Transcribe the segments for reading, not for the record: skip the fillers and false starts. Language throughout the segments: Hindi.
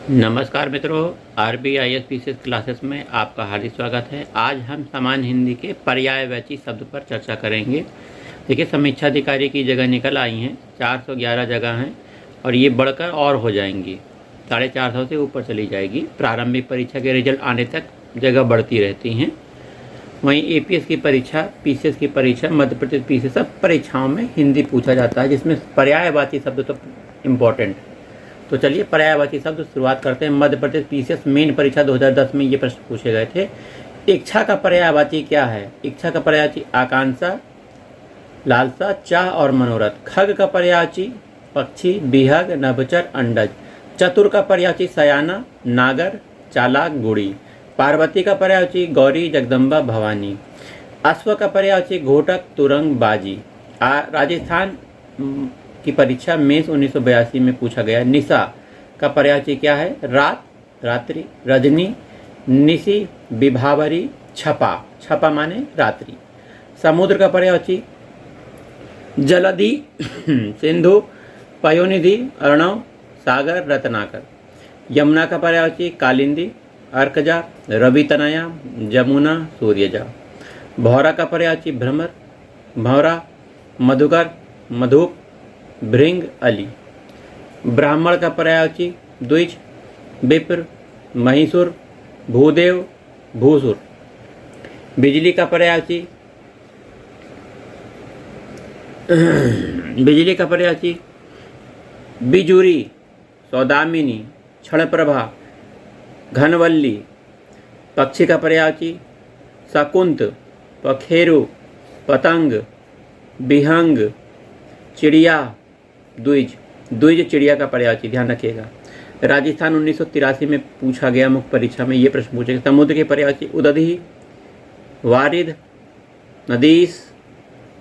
नमस्कार मित्रों, RBIS क्लासेस में आपका हार्दिक स्वागत है। आज हम सामान्य हिंदी के पर्यायवाची शब्द पर चर्चा करेंगे। देखिए, समीक्षा अधिकारी की जगह निकल आई हैं, 411 जगह हैं और ये बढ़कर और हो जाएंगी, 450 से ऊपर चली जाएगी। प्रारंभिक परीक्षा के रिजल्ट आने तक जगह बढ़ती रहती हैं। वहीं APS की परीक्षा, PCS की परीक्षा, मध्य प्रदेश PCS, सब परीक्षाओं में हिंदी पूछा जाता है, जिसमें पर्यायवाची शब्द तो इम्पोर्टेंट। तो चलिए पर्यायवाची शब्द शुरुआत करते हैं। मध्य प्रदेश PCS मेन परीक्षा 2010 में ये प्रश्न पूछे गए थे। इच्छा का पर्यायवाची क्या है? इच्छा का पर्यायवाची आकांक्षा, लालसा, चाह और मनोरथ। खग का पर्यायवाची पक्षी, बिहग, नभचर, अंडज। चतुर का पर्यायवाची सयाना, नागर, चालाक, गुड़ी। पार्वती का पर्यायवाची गौरी, जगदम्बा, भवानी। अश्व का पर्यायवाची घोटक, तुरंग, बाजी। राजस्थान की परीक्षा मेंस 1982 में पूछा गया। निशा का पर्यायवाची क्या है? रात, रात्रि, रजनी, निशि, विभावरी, छपा। छपा माने रात्रि। समुद्र का पर्यायवाची जलधि, सिंधु, पयोनिधि, अर्णव, सागर, रत्नाकर। यमुना का पर्यायवाची कालिंदी, अर्कजा, रवि तनया, जमुना, सूर्यजा। भौरा का पर्यायवाची भ्रमर, भौरा, मधुकर, मधुप, भृंग, अली। ब्राह्मण का पर्यायवाची द्विज, विप्र, महिषुर, भूदेव, भूसुर। बिजली का पर्यायवाची बिजली का पर्यायवाची बिजुरी, सौदामिनी, क्षणप्रभा, घनवल्ली। पक्षी का पर्यायवाची शकुंत, पखेरु, पतंग, बिहंग, चिड़िया, द्विज। द्विज चिड़िया का पर्यायवाची, ध्यान रखिएगा। राजस्थान 1983 में पूछा गया मुख्य परीक्षा में ये प्रश्न पूछे। समुद्र के पर्यायवाची उदधि, वारिद, नदीस,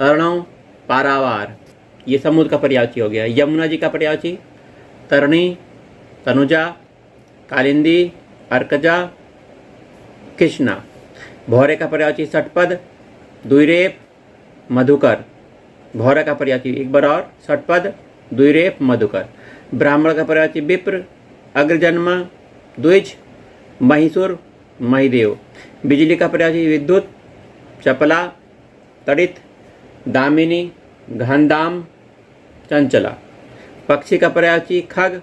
अर्णव, पारावार। ये समुद्र का पर्यायवाची हो गया। यमुना जी का पर्यायवाची तरणी, तनुजा, कालिंदी, अर्कजा, कृष्णा। भौरे का पर्यायवाची षटपद, द्विरेप, मधुकर। भौरा का पर्यायवाची एक बार और, षटपद, द्विरेप, मधुकर। ब्राह्मण का पर्यायवाची विप्र, अग्रजन्मा, द्विज, महिषुर, महिदेव। बिजली का पर्यायवाची विद्युत, चपला, तड़ित, दामिनी, घनदाम, चंचला। पक्षी का पर्यायवाची खग,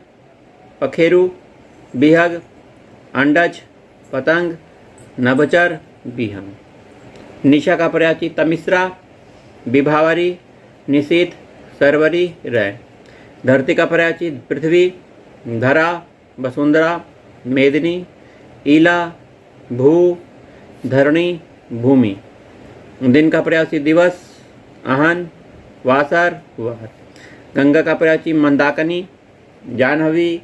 पखेरु, बिहग, अंडज, पतंग, नभचर, बिहंग। निशा का पर्यायवाची तमिश्रा, विभावरी, निशीथ, सरवरी, रय। धरती का पर्यायवाची पृथ्वी, धरा, वसुंधरा, मेदिनी, ईला, भू, धरणी, भूमि। दिन का पर्यायवाची दिवस, अहन, वासर, वार। गंगा का पर्यायवाची मंदाकिनी, जाह्नवी,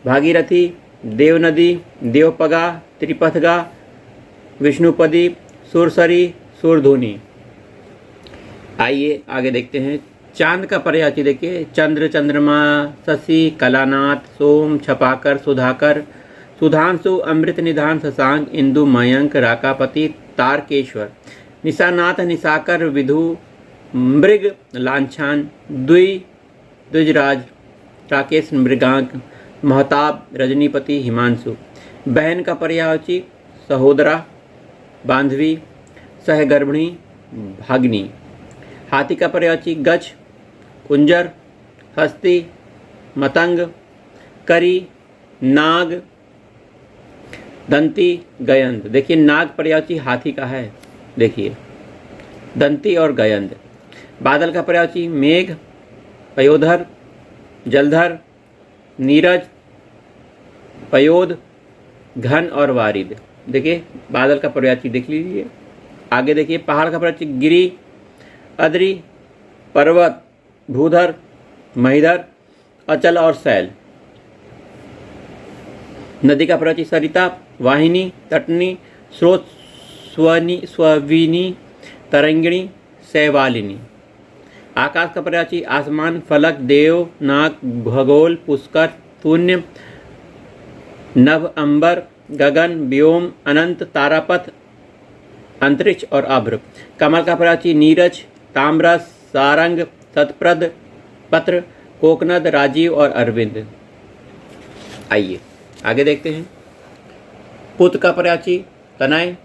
भागीरथी, देवनदी, देवपगा, त्रिपथगा, विष्णुपदी, सुरसरी, सुरधुनी। आइए आगे देखते हैं। चांद का पर्यायवाची देखिए, चंद्र, चंद्रमा, शशि, कलानाथ, सोम, छपाकर, सुधाकर, सुधांशु, अमृत निधान, शशांक, इंदु, मयंक, राकापति, तारकेश्वर। निशानाथ, निशाकर, विधु, मृग, लांछान, द्विजराज, राकेश, मृगांक, महताब, रजनीपति, हिमांशु। बहन का पर्यायवाची सहोदरा, बांधवी, सहगर्भिणी, भाग्नी। हाथी का पर्यायवाची गज, कुंजर, हस्ती, मतंग, करी, नाग, दंती, गयंद। देखिए, नाग पर्यायवाची हाथी का है, देखिए दंती और गयंद। बादल का पर्यायवाची मेघ, पयोधर, जलधर, नीरज, पयोद, घन और वारिद। देखिए बादल का पर्यायवाची देख लीजिए। आगे देखिए, पहाड़ का पर्यायवाची गिरी, अद्रि, पर्वत, भूधर, महीधर, अचल और शैल। नदी का पर्यायवाची सरिता, वाहिनी, तटनी, स्रोत, स्विनी, तरंगिणी, शैवालिनी। आकाश का पर्यायवाची आसमान, फलक, देव, नाग, खगोल, पुष्कर, शून्य, नभ, अंबर, गगन, व्योम, अनंत, तारापथ, अंतरिक्ष और अभ्र। कमल का पर्यायवाची नीरज, ताम्रस, सारंग, सतप्रद, पत्र, कोकनद, राजीव और अरविंद। आइए आगे देखते हैं। पुत्र का पर्यायवाची तनय,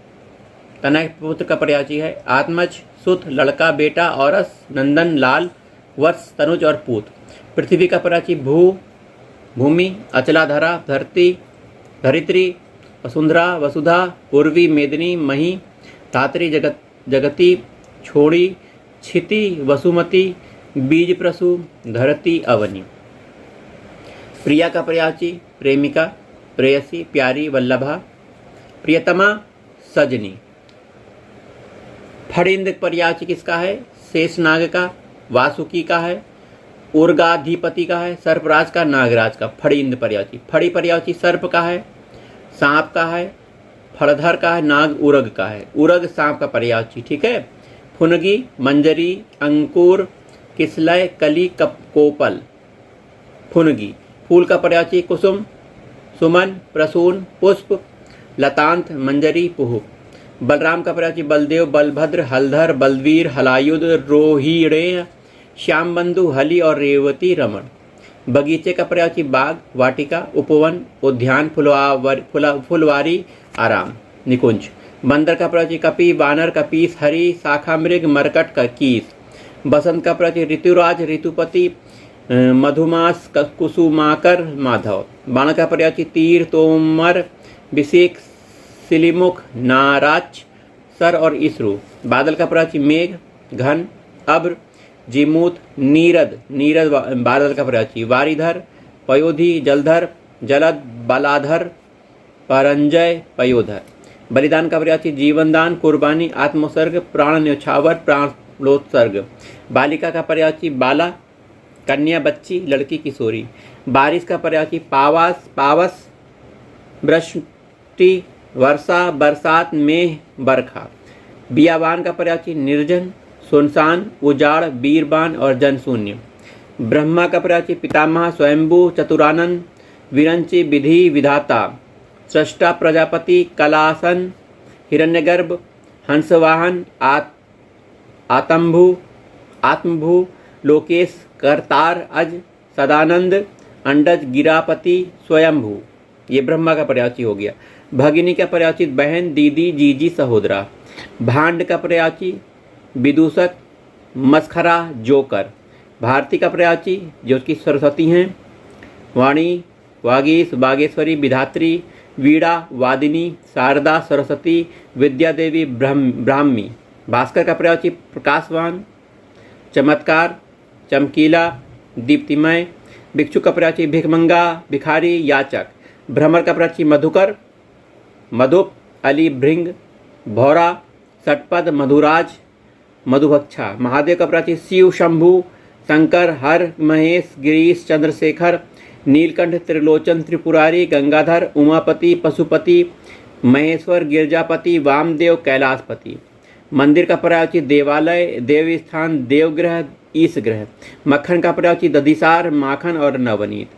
तनय पुत्र का पर्यायवाची है। आत्मज सुत, लड़का, बेटा, औरस, नंदन, लाल, वत्स, तनुज और पूत। पृथ्वी का पर्यायवाची भू, भूमि, अचला, धरा, धरती, धरित्री, वसुंधरा, वसुधा, पूर्वी, मेदिनी, मही, धात्री, जगती, छोड़ी, क्षिति, वसुमती, बीज प्रसु, धरती, अवनी। प्रिया का पर्यायवाची प्रेमिका, प्रेयसी, प्यारी, वल्लभा, प्रियतमा, सजनी। फड़िंद पर्यायवाची किसका है? शेषनाग का, वासुकी का है, उर्गाधिपति का है, सर्पराज का, नागराज का। फड़िंद पर्यायवाची। फड़ी पर्यायवाची सर्प का है, सांप का है, फड़धर का है, नाग उरग का है। उरग सांप का पर्यायवाची, ठीक है। फुनगी, मंजरी, अंकुर, किसलय, कली, कोपल। फुनगी। फूल का पर्यायवाची कुसुम, सुमन, प्रसून, पुष्प, लतांत, मंजरी, पुह। बलराम का पर्यायवाची बलदेव, बलभद्र, हलधर, बलवीर, हलायुध, रोहिणे, श्यामबंधु, हली और रेवती, रमण। बगीचे का पर्यायवाची बाग, वाटिका, उपवन, उद्यान, फुलवारी, आराम, निकुंज। बंदर का पर्यायवाची कपि, वानर, कपीस, हरि, शाखा मृग, मरकट, कीस। बसंत का पर्यायवाची ऋतुराज, ऋतुपति, मधुमास, कुसुमाकर, माधव। बाण का पर्यायवाची तीर, तोमर, विषेक, सिलिमुख, नाराच, सर और इसरू। बादल का पर्यायवाची मेघ, घन, अब्र, जिमूत, नीरद, नीरद बादल का पर्यायवाची। वारीधर, पयोधी, जलधर, जलद, बलाधर, परंजय, पयोधर। बलिदान का पर्यायवाची जीवनदान, कुर्बानी, आत्मोत्सर्ग, प्राण न्यौछावर, प्राणोत्सर्ग। बालिका का पर्यायवाची बाला, कन्या, बच्ची, लड़की, किशोरी। बारिश का पर्यायवाची पावास, पावस, वृष्टि, वर्षा, बरसात, मेह, बरखा। बियाबान का पर्यायवाची निर्जन, सुनसान, उजाड़, बीरबान और जनशून्य। ब्रह्मा का पर्यायवाची पितामह, स्वयंभू, चतुरानंद, विरंची, विधि, विधाता, सृष्टा, प्रजापति, कलासन, हिरण्यगर्भ, हंसवाहन, आत्मभू, लोकेश, करतार, अज, सदानंद, अंडज, गिरापति, स्वयंभू। ये ब्रह्मा का पर्यायवाची हो गया। भगिनी का पर्यायवाची बहन, दीदी, जीजी, सहोदरा। भांड का पर्यायवाची विदूषक, मस्खरा, जोकर। भारती का पर्यायवाची जो कि सरस्वती हैं, वाणी, वागीश, बागेश्वरी, विधात्री, वीणा, वादिनी, शारदा, सरस्वती, विद्या देवी, ब्राह्मी। भास्कर का पर्यायवाची प्रकाशवान, चमत्कार, चमकीला, दीप्तिमय। भिक्षु का पर्यायवाची भिखमंगा, भिखारी, याचक। भ्रमर का पर्यायवाची मधुकर, मधुप, अली, भृंग, भौरा, षटपद, मधुराज, मधुभक्षा। महादेव का पर्यायवाची शिव, शंभु, शंकर, हर, महेश, गिरीश, चंद्रशेखर, नीलकंठ, त्रिलोचन, त्रिपुरारी, गंगाधर, उमापति, पशुपति, महेश्वर, गिरजापति, वामदेव, कैलाशपति। मंदिर का पर्यायवाची देवालय, देवस्थान, देवग्रह, ईशग्रह। मक्खन का पर्यायवाची दधिसार, माखन और नवनीत।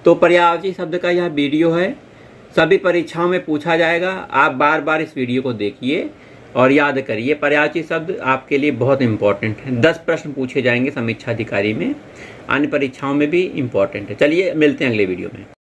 तो पर्यायवाची शब्द का यह वीडियो है, सभी परीक्षाओं में पूछा जाएगा। आप बार बार इस वीडियो को देखिए और याद करिए। पर्यायवाची शब्द आपके लिए बहुत इंपॉर्टेंट है। 10 प्रश्न पूछे जाएंगे समीक्षा अधिकारी में, अन्य परीक्षाओं में भी इंपॉर्टेंट है। चलिए मिलते हैं अगले वीडियो में।